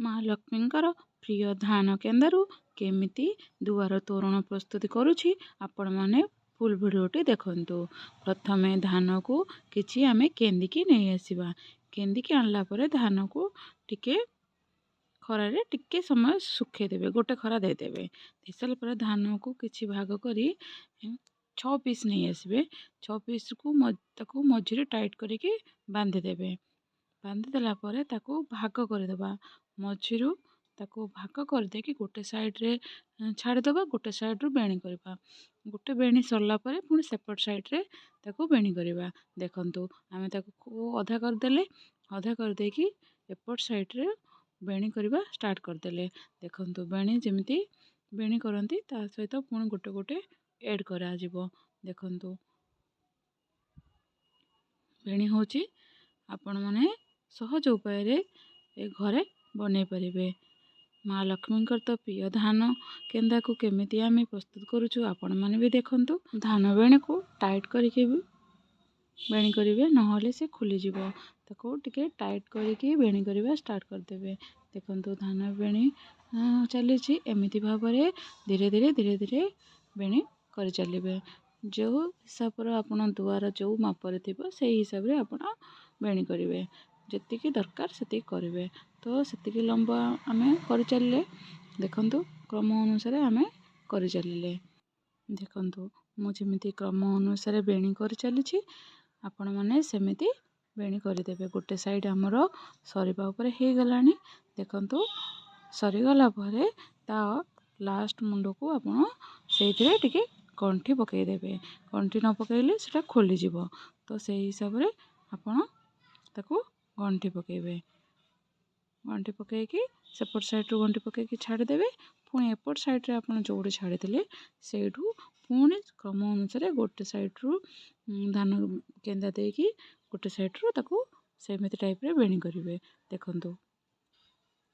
ମା ଲକ୍ଷ୍ମୀଙ୍କର ପ୍ରିୟ ଧାନ କେନ୍ଦାରୁ କେମିତି ଦୁଆର ତୋରଣ ପ୍ରସ୍ତୁତି କରୁଛି ଆପଣମାନେ ଫୁଲ୍ ଭିଡ଼ିଓଟି ଦେଖନ୍ତୁ। ପ୍ରଥମେ ଧାନକୁ କିଛି ଆମେ କେନ୍ଦିକି ନେଇ ଆସିବା। କେନ୍ଦିକି ଆଣିଲା ପରେ ଧାନକୁ ଟିକେ ଖରାରେ ଟିକେ ସମୟ ଶୁଖେଇ ଦେବେ, ଗୋଟେ ଖରା ଦେଇଦେବେ। ଦେଇସାରିଲା ପରେ ଧାନକୁ କିଛି ଭାଗ କରି 6 ପିସ୍ ନେଇ ଆସିବେ। 6 ପିସ୍କୁ ତାକୁ ମଝିରେ ଟାଇଟ୍ କରିକି ବାନ୍ଧିଦେବେ। ବାନ୍ଧିଦେଲା ପରେ ତାକୁ ଭାଗ କରିଦେବା। ମଝିରୁ ତାକୁ ଭାଗ କରିଦେଇକି ଗୋଟେ ସାଇଡ଼୍ରେ ଛାଡ଼ିଦେବା, ଗୋଟେ ସାଇଡ଼୍ରୁ ବେଣୀ କରିବା। ଗୋଟେ ବେଣୀ ସରିଲା ପରେ ପୁଣି ସେପଟ ସାଇଡ଼୍ରେ ତାକୁ ବେଣୀ କରିବା। ଦେଖନ୍ତୁ ଆମେ ତାକୁ ଅଧା କରିଦେଲେ, ଅଧା କରିଦେଇକି ଏପଟ ସାଇଡ଼୍ରେ ବେଣୀ କରିବା ଷ୍ଟାର୍ଟ କରିଦେଲେ। ଦେଖନ୍ତୁ ବେଣୀ ଯେମିତି ବେଣୀ କରନ୍ତି ତା ସହିତ ପୁଣି ଗୋଟେ ଗୋଟେ ଏଡ଼୍ କରାଯିବ। ଦେଖନ୍ତୁ ବେଣୀ ହେଉଛି ଆପଣମାନେ ସହଜ ଉପାୟରେ ଏ ଘରେ ବନେଇ ପାରିବେ। ମା ଲକ୍ଷ୍ମୀଙ୍କର ତ ପ୍ରିୟ ଧାନ କେନ୍ଦାକୁ କେମିତି ଆମେ ପ୍ରସ୍ତୁତ କରୁଛୁ ଆପଣମାନେ ବି ଦେଖନ୍ତୁ। ଧାନ ବେଣୀକୁ ଟାଇଟ୍ କରିକି ବି ବେଣୀ କରିବେ, ନହେଲେ ସେ ଖୋଲିଯିବ। ତାକୁ ଟିକେ ଟାଇଟ୍ କରିକି ବେଣୀ କରିବା ଷ୍ଟାର୍ଟ କରିଦେବେ। ଦେଖନ୍ତୁ ଧାନ ବେଣୀ ଚାଲିଛି। ଏମିତି ଭାବରେ ଧୀରେ ଧୀରେ ବେଣୀ କରିଚାଲିବେ। ଯେଉଁ ହିସାବରେ ଆପଣ ଦୁଆର ଯେଉଁ ମାପରେ ଥିବ ସେଇ ହିସାବରେ ଆପଣ ବେଣୀ କରିବେ। ଯେତିକି ଦରକାର ସେତିକି କରିବେ। ତ ସେତିକି ଲମ୍ବା ଆମେ କରିଚାଲିଲେ ଦେଖନ୍ତୁ କ୍ରମ ଅନୁସାରେ ଆମେ କରିଚାଲିଲେ। ଦେଖନ୍ତୁ ମୁଁ ଯେମିତି କ୍ରମ ଅନୁସାରେ ବେଣୀ କରିଚାଲିଛି, ଆପଣମାନେ ସେମିତି ବେଣୀ କରିଦେବେ। ଗୋଟେ ସାଇଡ଼୍ ଆମର ସରିବା ଉପରେ ହେଇଗଲାଣି। ଦେଖନ୍ତୁ ସରିଗଲା ପରେ ତା ଲାଷ୍ଟ ମୁଣ୍ଡକୁ ଆପଣ ସେଇଥିରେ ଟିକେ ଗଣ୍ଠି ପକାଇଦେବେ। ଗଣ୍ଠି ନ ପକାଇଲେ ସେଟା ଖୋଲିଯିବ। ତ ସେଇ ହିସାବରେ ଆପଣ ତାକୁ ଗଣ୍ଠି ପକାଇବେ। ଗଣ୍ଠି ପକାଇକି ସେପଟ ସାଇଡ଼୍ରୁ ଗଣ୍ଠି ପକାଇକି ଛାଡ଼ିଦେବେ। ପୁଣି ଏପଟ ସାଇଡ଼୍ରେ ଆପଣ ଯେଉଁଠି ଛାଡ଼ିଥିଲେ ସେଇଠୁ ପୁଣି କ୍ରମ ଅନୁସାରେ ଗୋଟେ ସାଇଡ଼୍ରୁ ଧାନ କେନ୍ଦା ଦେଇକି ଗୋଟେ ସାଇଡ଼୍ରୁ ତାକୁ ସେମିତି ଟାଇପ୍ରେ ବେଣୀ କରିବେ। ଦେଖନ୍ତୁ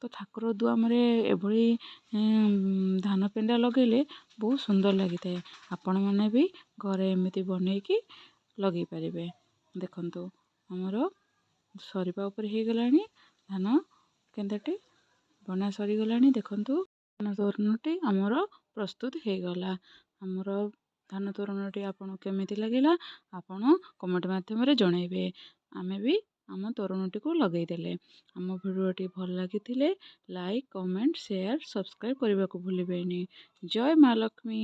ତ ଠାକୁର ଦୁଆମରେ ଏଭଳି ଧାନ ପେଣ୍ଡା ଲଗେଇଲେ ବହୁତ ସୁନ୍ଦର ଲାଗିଥାଏ। ଆପଣମାନେ ବି ଘରେ ଏମିତି ବନେଇକି ଲଗେଇ ପାରିବେ। ଦେଖନ୍ତୁ ଆମର ସରିବା ଉପରେ ହେଇଗଲାଣି ଧାନ କେନ୍ଦାଟି ବନା ସରିଗଲାଣି। ଦେଖନ୍ତୁ ଧାନ ତୋରଣଟି ଆମର ପ୍ରସ୍ତୁତ ହେଇଗଲା। ଆମର ଧାନ ତୋରଣଟି ଆପଣ କେମିତି ଲାଗିଲା ଆପଣ କମେଣ୍ଟ ମାଧ୍ୟମରେ ଜଣାଇବେ। ଆମେ ବି ଆମ ତୋରଣଟିକୁ ଲଗେଇଦେଲେ। ଆମ ଭିଡ଼ିଓଟି ଭଲ ଲାଗିଥିଲେ ଲାଇକ୍, କମେଣ୍ଟ, ସେୟାର, ସବସ୍କ୍ରାଇବ୍ କରିବାକୁ ଭୁଲିବେନି। ଜୟ ମା ଲକ୍ଷ୍ମୀ।